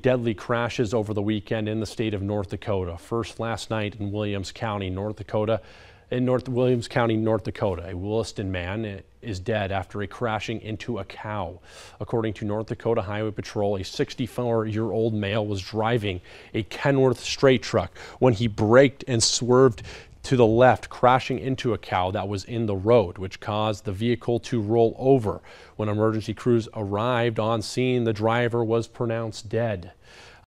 Deadly crashes over the weekend in the state of North Dakota. First last night in Williams County, North Dakota. A Williston man is dead after crashing into a cow. According to North Dakota Highway Patrol, a 64-year-old male was driving a Kenworth straight truck when he braked and swerved to the left, crashing into a cow that was in the road, which caused the vehicle to roll over. When emergency crews arrived on scene, the driver was pronounced dead.